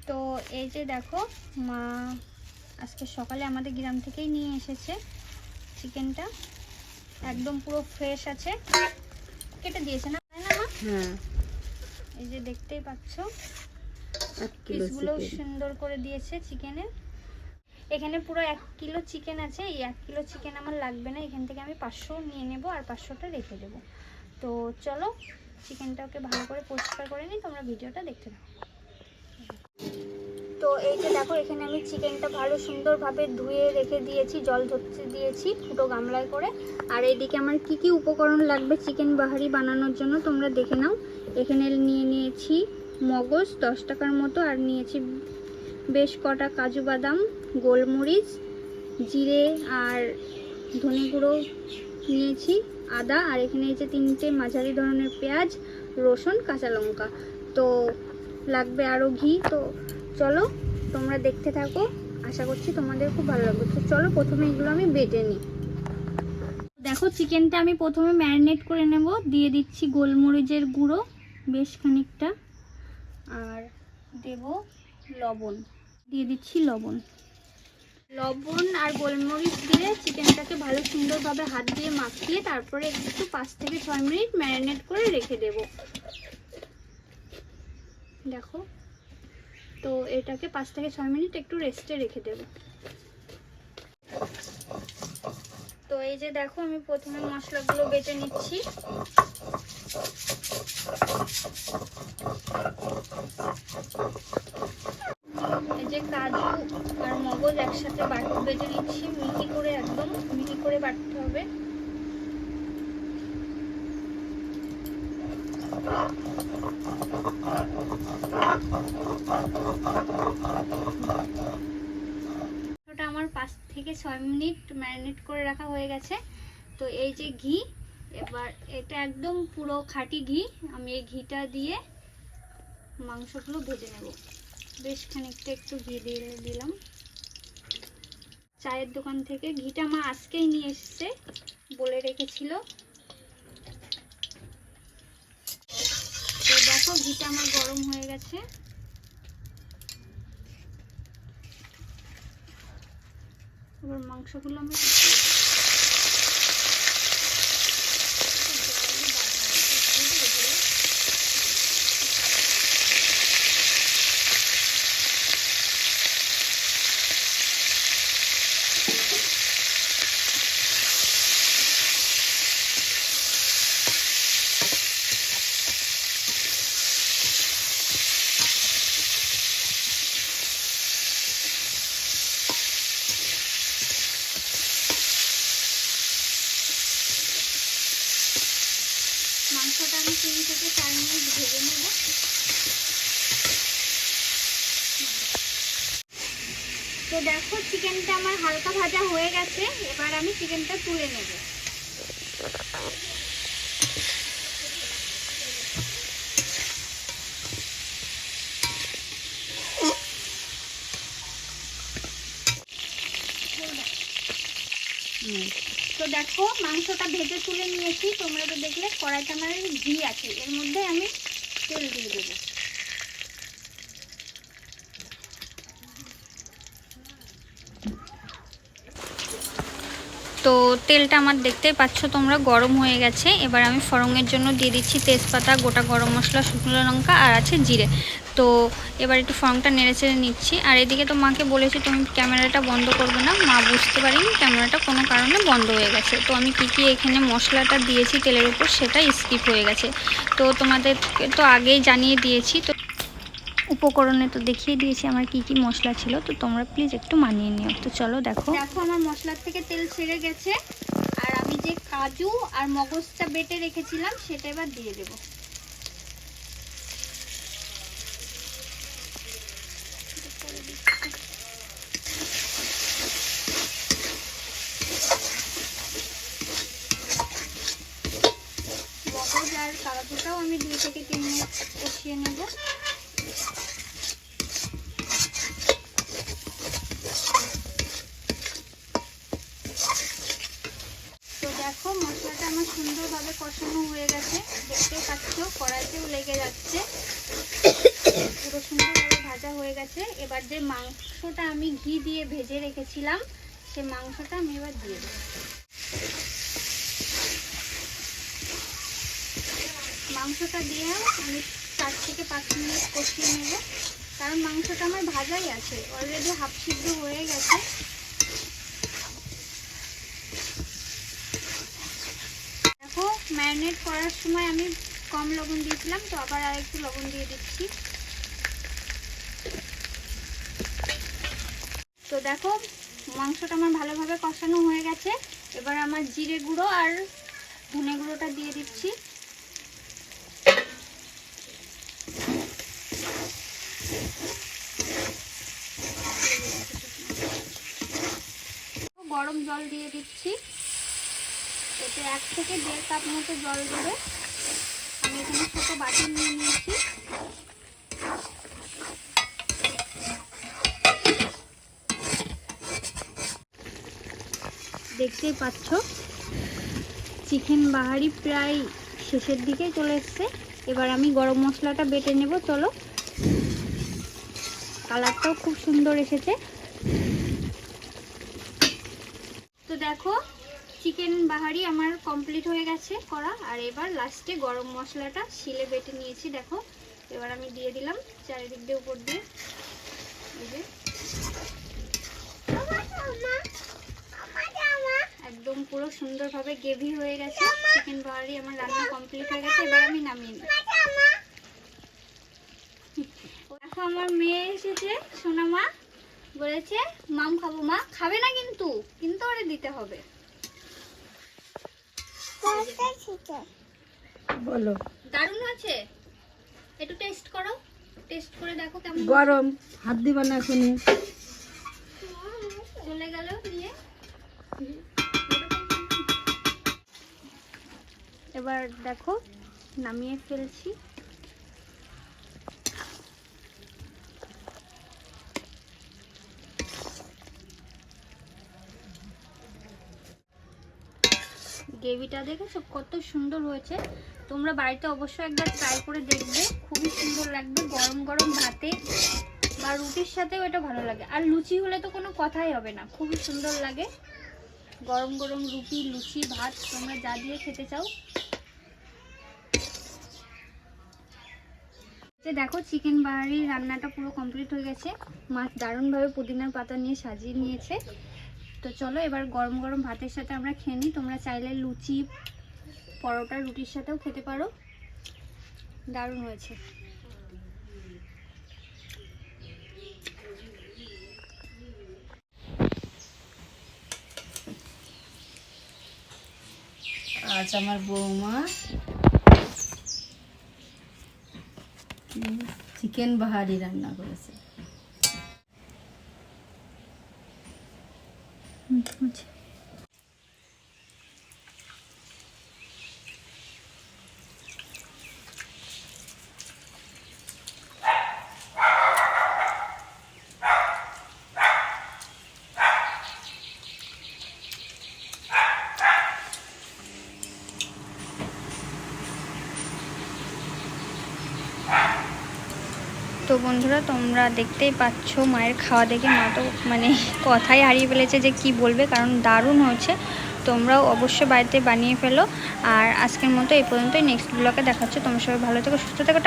তো এই যে দেখো মা আজকে সকালে আমাদের গ্রাম থেকেই নিয়ে এসেছে চিকেনটা, একদম পুরো ফ্রেশ আছে, কেটে দিয়েছে না তাই না মা? হ্যাঁ, এই যে দেখতেই পাচ্ছ 1 কিলো পিসগুলো চিকেন। সুন্দর করে দিয়েছে চিকেনের। এখানে পুরো 1 কিলো চিকেন আছে। এই 1 কিলো চিকেন আমার লাগবে না, এখান থেকে আমি 500 নিয়ে নেব আর 500টা রেখে দেব। তো চলো চিকেনটাকে ভালো করে পরিষ্কার করে নিই, তোমরা ভিডিওটা দেখতে থাকো। তো এই যে দেখো এখানে আমি চিকেনটা ভালো সুন্দরভাবে ধুয়ে রেখে দিয়েছি, জল ঝরতে দিয়েছি ফুটো গামলায় করে। আর এইদিকে আমার কি কি উপকরণ লাগবে চিকেন বাহারি বানানোর জন্য তোমরা দেখে নাও। এখানে নিয়ে নিয়েছি মগজ 10 টাকার মতো, আর নিয়েছি বেশ কটা কাজু বাদাম, গোলমরিচ, জিরে আর ধনে গুঁড়ো নিয়েছি, আদা, আর এখানে এই যে 3টে মাঝারি ধরনের পেঁয়াজ, রসুন, কাঁচা লঙ্কা। তো লাগবে আরও ঘি। তো চলো তোমরা দেখতে থাকো, আশা করছি তোমাদের খুব ভালো লাগবে। তো চলো প্রথমে এগুলো আমি বেটে নিই। দেখো চিকেনটা আমি প্রথমে ম্যারিনেট করে নেব। দিয়ে দিচ্ছি গোলমরিচের গুঁড়ো বেশ খানিকটা, আর দেব লবণ, দিয়ে দিচ্ছি লবণ আর গোলমরিচ দিয়ে চিকেনটাকে ভালো সুন্দরভাবে হাত দিয়ে মাখিয়ে তারপরে একটু 5 থেকে 6 মিনিট ম্যারিনেট করে রেখে দেব। দেখো তো এটাকে 5 থেকে 6 মিনিট একটু রেস্টে রেখে দেব। তো এই যে দেখো আমি প্রথমে মশলাগুলো বেটে নিচ্ছি। এই যে কাজু আর মগজ একসাথে বেটে নিচ্ছি, মিহি করে, একদম মিহি করে বাটতে হবে। ওটা আমার 5 থেকে 6 মিনিট ম্যারিনেট করে রাখা হয়ে গেছে। তো এই যে ঘি, এবার এটা একদম পুরো খাঁটি ঘি, আমি এই ঘিটা দিয়ে মাংসগুলো ভেজে নেব। বেশ খানিকটা একটু ঘি দিয়ে দিলাম। চায়ের দোকান থেকে ঘিটা মা আজকেই নিয়ে এসেছে, বলে রেখেছিল। তো দেখো ঘিটা আমার গরম হয়ে গেছে। এবার মাংসগুলো আমি মাংসটা আমি 3 থেকে 4 মিনিট ভেজে নেব। তো দেখো চিকেনটা আমার হালকা ভাজা হয়ে গেছে, এবার আমি চিকেনটা তুলে নেব। তো দেখো মাংসটা ভেজে তুলে নিয়েছি। তোমরা তো দেখলে কড়াইতে আমার ঘি আছে, এর মধ্যে আমি তেল দিয়ে দেবো। তো তেলটা আমার দেখতেই পাচ্ছ তোমরা গরম হয়ে গেছে। এবার আমি ফোড়নের জন্য দিয়ে দিচ্ছি তেজপাতা, গোটা গরম মশলা, শুকনো লঙ্কা আর আছে জিরে। তো এবার একটু ফোড়নটা নেড়ে চেড়ে নিচ্ছি। আর এদিকে তো মাকে বলেছি তুমি ক্যামেরাটা বন্ধ করবে না, মা বুঝতে পারিনি ক্যামেরাটা কোনো কারণে বন্ধ হয়ে গেছে। তো আমি কী এখানে মশলাটা দিয়েছি তেলের উপর সেটা স্কিপ হয়ে গেছে। তো তোমাদেরকে তো আগেই জানিয়ে দিয়েছি, তো উপকরণে তো দেখিয়ে দিয়েছি আমার কি কি মশলা ছিল। তো তোমরা প্লিজ একটু মানিয়ে নিও। তো চলো দেখো আমার মশলার থেকে তেল ছেড়ে গেছে, আর আমি যে কাজু আর মগজটা বেটে রেখেছিলাম সেটা এবার দিয়ে দেব। মগজ আর কাজুটাও আমি 2 থেকে 3 মিনিট কষিয়ে নেব। দেখো মশলাটা আমার সুন্দরভাবে কষানো হয়ে গেছে, দেখতে পাচ্ছ কড়াইতেও লেগে যাচ্ছে, পুরো সুন্দরভাবে ভাজা হয়ে গেছে। এবার যে মাংসটা আমি ঘি দিয়ে ভেজে রেখেছিলাম সেই মাংসটা আমি এবার দিয়ে দেবো। মাংসটা দিয়ে আমি 4 থেকে 5 মিনিট কষিয়ে নেব, কারণ মাংসটা আমার ভাজাই আছে, অলরেডি হাফ সিদ্ধ হয়ে গেছে। দেখো ম্যারিনেট করার সময় আমি কম লবণ দিয়েছিলাম, তো আবার আর একটু লবণ দিয়ে দিচ্ছি। তো দেখো মাংসটা আমার ভালোভাবে কষানো হয়ে গেছে। এবার আমার জিরে গুঁড়ো আর ধনে গুঁড়োটা দিয়ে দিচ্ছি। গরম জল দিয়ে দিচ্ছি, এতে 1 থেকে 1.5 কাপ মতো জল দেবে। আমি এখানে ছোটো বাটি নিয়ে নিয়েছি। দেখতেই পাচ্ছ চিকেন বাহারি প্রায় শেষের দিকে চলে এসছে। এবার আমি গরম মশলাটা বেটে নেব। চলো, কালারটাও খুব সুন্দর এসেছে। তো দেখো চিকেন বাহারি আমার কমপ্লিট হয়ে গেছে করা। আর এবার লাস্টে গরম মশলাটা শিলে বেটে নিয়েছি, দেখো। এবার আমি দিয়ে দিলাম চারিদিক দিয়ে, উপর দিয়ে। এই যে একদম পুরো সুন্দরভাবে গ্রেভি হয়ে গেছে। চিকেন বাহারি আমার রান্না কমপ্লিট হয়ে গেছে। এবার আমি নামিয়ে নিই। দেখো আমার মেয়ে এসেছে, সোনা মা বলেছে মাম খাবো। মা খাবে না, কিন্তু কিন্তু ওরে দিতে হবে। বলো। দারুণ আছে, একটু টেস্ট করো, টেস্ট করে দেখো কেমন। গরম, হাত দিবা না এখানে। চলে গেল নিয়ে। এবার দেখো নামিয়ে ফেলছি। গ্রেভিটা দেখেছো কত সুন্দর হয়েছে। তোমরা বাড়িতে অবশ্যই একবার ট্রাই করে দেখবে, খুবই সুন্দর লাগবে। গরম গরম ভাতে বা রুটির সাথেও এটা ভালো লাগে। আর লুচি হলে তো কোনো কথাই হবে না, খুবই সুন্দর লাগে। গরম গরম রুটি, লুচি, ভাত তোমরা যা দিয়ে খেতে চাও। দেখো চিকেন বাহারি রান্নাটা পুরো কমপ্লিট হয়ে গেছে। মাছ দারুণভাবে পুদিনার পাতা নিয়ে সাজিয়ে নিয়েছে। তো চলো এবার গরম গরম ভাতের সাথে আমরা খেয়ে নিই। তোমরা চাইলে লুচি, পরোটা, রুটির সাথেও খেতে পারো। দারুণ হয়েছে। আজ আমার বৌমা চিকেন বাহারি রান্না করেছে। তো বন্ধুরা তোমরা দেখতেই পাচ্ছ মায়ের খাওয়া দেখে মা তো মানে কথাই হারিয়ে ফেলেছে যে কি বলবে, কারণ দারুণ হয়েছে। তোমরাও অবশ্যই বাড়িতে বানিয়ে ফেলো। আর আজকের মতো এই পর্যন্তই। নেক্সট ব্লগে দেখাচ্ছ। তোমরা সবাই ভালো থেকো, সুস্থ থেকো।